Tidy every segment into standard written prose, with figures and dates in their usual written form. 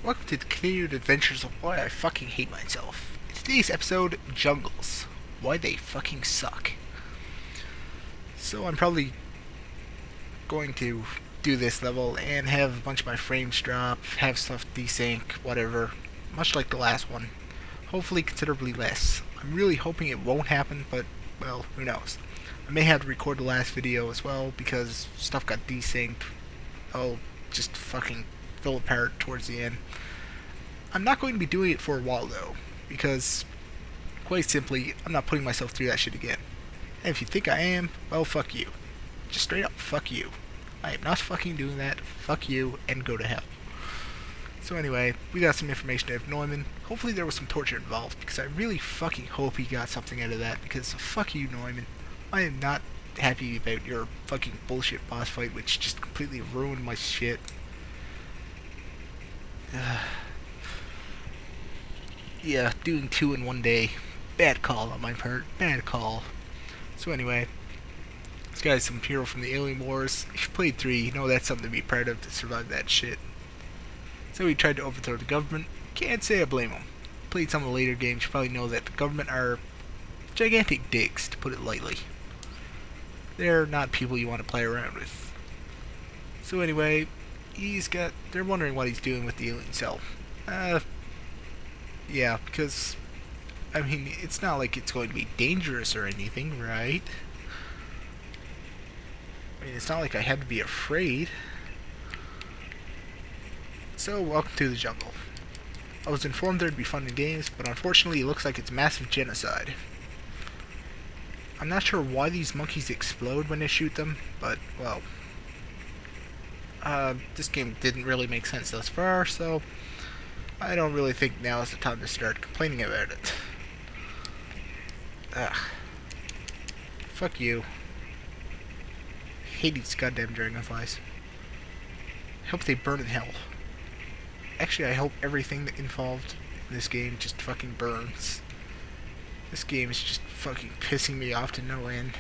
Welcome to the continued adventures of why I fucking hate myself. In today's episode, jungles. Why they fucking suck. So I'm probably going to do this level and have a bunch of my frames drop, have stuff desync, whatever. Much like the last one. Hopefully considerably less. I'm really hoping it won't happen, but, well, who knows. I may have to record the last video as well because stuff got desynced. I'll just fucking fell apart towards the end. I'm not going to be doing it for a while though, because quite simply, I'm not putting myself through that shit again. And if you think I am, well, fuck you. Just straight up, fuck you. I am not fucking doing that. Fuck you, and go to hell. So anyway, we got some information out of Neumann. Hopefully there was some torture involved, because I really fucking hope he got something out of that, because fuck you, Neumann. I am not happy about your fucking bullshit boss fight, which just completely ruined my shit. Yeah, doing 2 in one day. Bad call on my part. Bad call. So anyway, this guy's some hero from the Alien Wars. If you played 3, you know that's something to be proud of to survive that shit. So he tried to overthrow the government. Can't say I blame him. Played some of the later games, you probably know that the government are gigantic dicks, to put it lightly. They're not people you want to play around with. So anyway, they're wondering what he's doing with the alien cell. Yeah, because, I mean, it's not like it's going to be dangerous or anything, right? I mean, it's not like I had to be afraid. So, welcome to the jungle. I was informed there'd be fun and games, but unfortunately it looks like it's massive genocide. I'm not sure why these monkeys explode when they shoot them, but, well, this game didn't really make sense thus far, so I don't really think now is the time to start complaining about it. Ugh. Fuck you. Hate these goddamn dragonflies. Hope they burn in hell. Actually, I hope everything that involved in this game just fucking burns. This game is just fucking pissing me off to no end.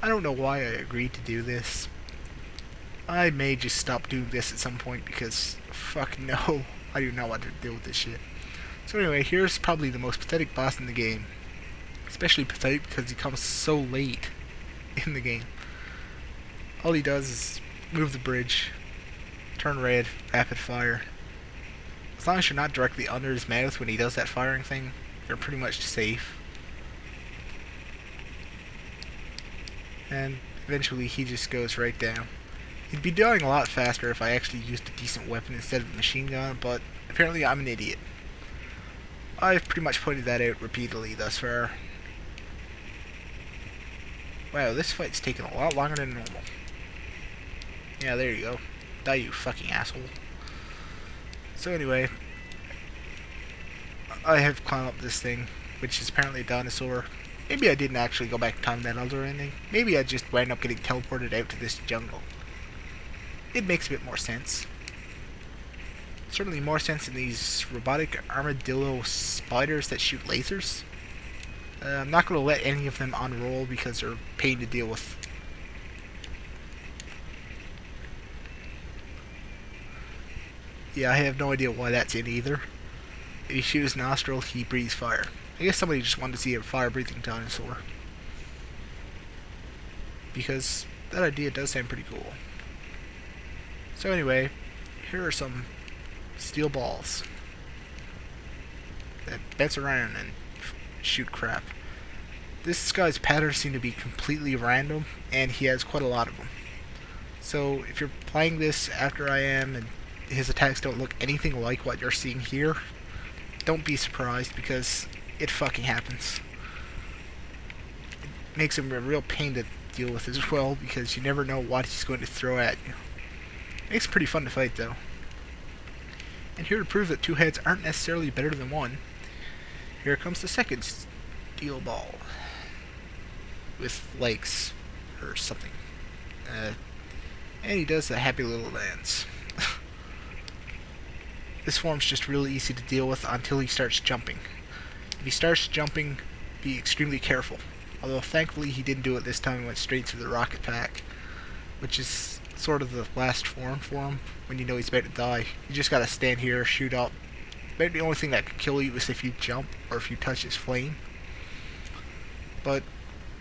I don't know why I agreed to do this. I may just stop doing this at some point because, fuck no, I do not want to deal with this shit. So anyway, here's probably the most pathetic boss in the game. Especially pathetic because he comes so late in the game. All he does is move the bridge, turn red, rapid fire. As long as you're not directly under his mouth when he does that firing thing, you're pretty much safe. And eventually he just goes right down. He'd be dying a lot faster if I actually used a decent weapon instead of a machine gun, but apparently I'm an idiot. I've pretty much pointed that out repeatedly thus far. Wow, this fight's taking a lot longer than normal. Yeah, there you go. Die, you fucking asshole. So anyway, I have climbed up this thing, which is apparently a dinosaur. Maybe I didn't actually go back in time in that other ending. Maybe I just wound up getting teleported out to this jungle. It makes a bit more sense. Certainly more sense than these robotic armadillo spiders that shoot lasers. I'm not going to let any of them unroll because they're a pain to deal with. Yeah, I have no idea why that's in either. If you shoot his nostril, he breathes fire. I guess somebody just wanted to see a fire-breathing dinosaur. Because that idea does sound pretty cool. So anyway, here are some steel balls that bounce around and shoot crap. This guy's patterns seem to be completely random, and he has quite a lot of them. So if you're playing this after I am, and his attacks don't look anything like what you're seeing here, don't be surprised, because it fucking happens. It makes him a real pain to deal with as well, because you never know what he's going to throw at you. Makes it pretty fun to fight, though. And here to prove that 2 heads aren't necessarily better than 1, here comes the second steel ball. With legs, or something. And he does the happy little dance. This form's just really easy to deal with until he starts jumping. If he starts jumping, be extremely careful. Although thankfully he didn't do it this time and went straight to the rocket pack, which is sort of the last form for him when you know he's about to die. You just gotta stand here, shoot up, Maybe the only thing that could kill you is if you jump or if you touch his flame. But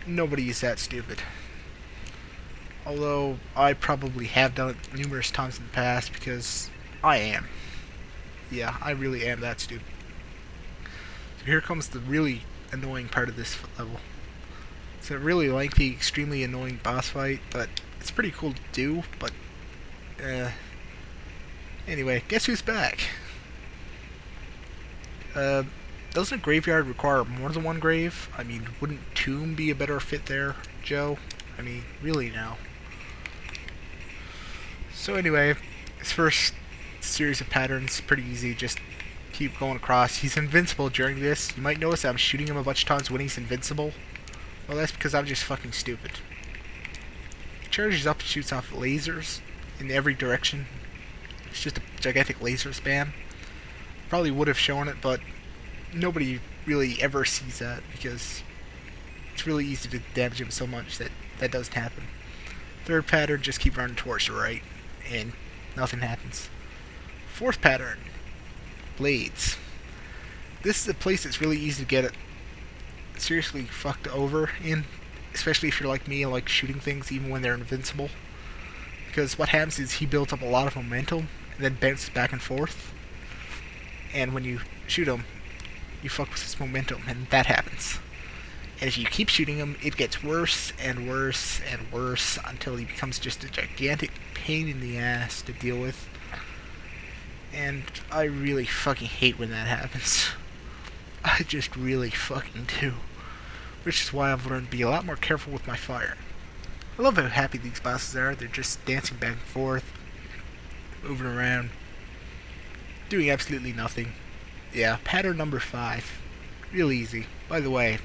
nobody is that stupid. Although I probably have done it numerous times in the past because I am. Yeah, I really am that stupid. So here comes the really annoying part of this level. It's a really lengthy, extremely annoying boss fight, but it's pretty cool to do, but anyway, guess who's back? Doesn't a graveyard require more than one grave? I mean, wouldn't Tomb be a better fit there, Joe? I mean, really now. So anyway, his first series of patterns, pretty easy, just keep going across. He's invincible during this. You might notice I'm shooting him a bunch of times when he's invincible. Well, that's because I'm just fucking stupid. He charges up and shoots off lasers in every direction. It's just a gigantic laser spam. Probably would have shown it, but nobody really ever sees that because it's really easy to damage him so much that that doesn't happen. Third pattern, just keep running towards the right, and nothing happens. Fourth pattern, blades. This is a place that's really easy to get it seriously fucked over in, especially if you're like me and like shooting things even when they're invincible. Because what happens is he builds up a lot of momentum and then bounces back and forth. And when you shoot him, you fuck with his momentum, and that happens. And if you keep shooting him, it gets worse and worse and worse until he becomes just a gigantic pain in the ass to deal with. And I really fucking hate when that happens. I just really fucking do. Which is why I've learned to be a lot more careful with my fire. I love how happy these bosses are. They're just dancing back and forth, moving around, doing absolutely nothing. Yeah, pattern number 5. Real easy. By the way,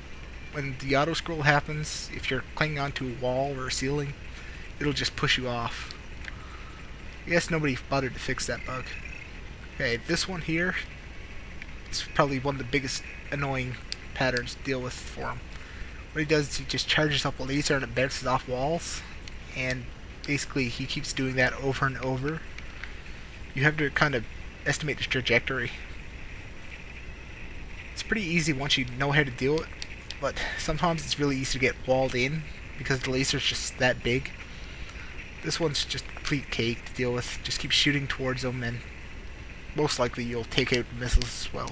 when the auto scroll happens, if you're clinging onto a wall or a ceiling, it'll just push you off. I guess nobody bothered to fix that bug. Okay, this one here is probably one of the biggest annoying patterns to deal with for him. What he does is he just charges up a laser and it bounces off walls, and basically he keeps doing that over and over. You have to kind of estimate the trajectory. It's pretty easy once you know how to do it, but sometimes it's really easy to get walled in because the laser's just that big. This one's just complete cake to deal with. Just keep shooting towards them and most likely you'll take out the missiles as well.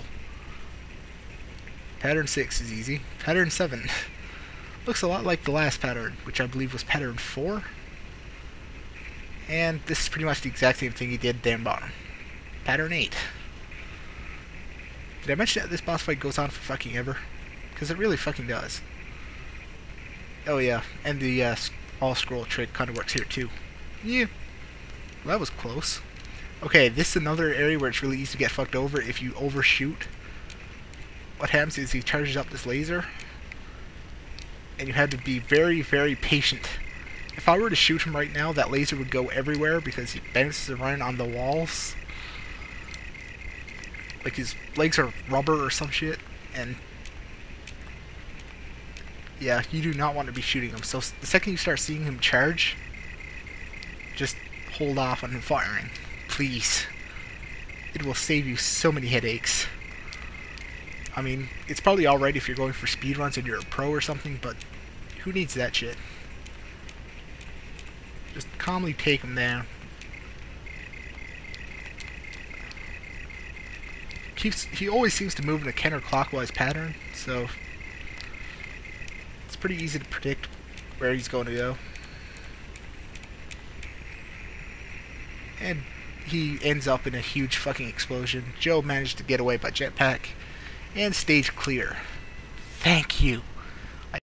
Pattern 6 is easy. Pattern 7 looks a lot like the last pattern, which I believe was pattern 4. And this is pretty much the exact same thing he did down bottom. Pattern 8. Did I mention that this boss fight goes on for fucking ever? Because it really fucking does. Oh yeah, and the all scroll trick kind of works here too. Yeah, well, that was close. Okay, this is another area where it's really easy to get fucked over if you overshoot. What happens is he charges up this laser, and you have to be very, very patient. If I were to shoot him right now, that laser would go everywhere because he bounces around on the walls. Like his legs are rubber or some shit, and yeah, you do not want to be shooting him. So the second you start seeing him charge, just hold off on him firing. Please. It will save you so many headaches. I mean, it's probably alright if you're going for speedruns and you're a pro or something, but who needs that shit? Just calmly take him down. He always seems to move in a counterclockwise pattern, so it's pretty easy to predict where he's going to go. And he ends up in a huge fucking explosion. Joe managed to get away by jetpack. And stage clear. Thank you.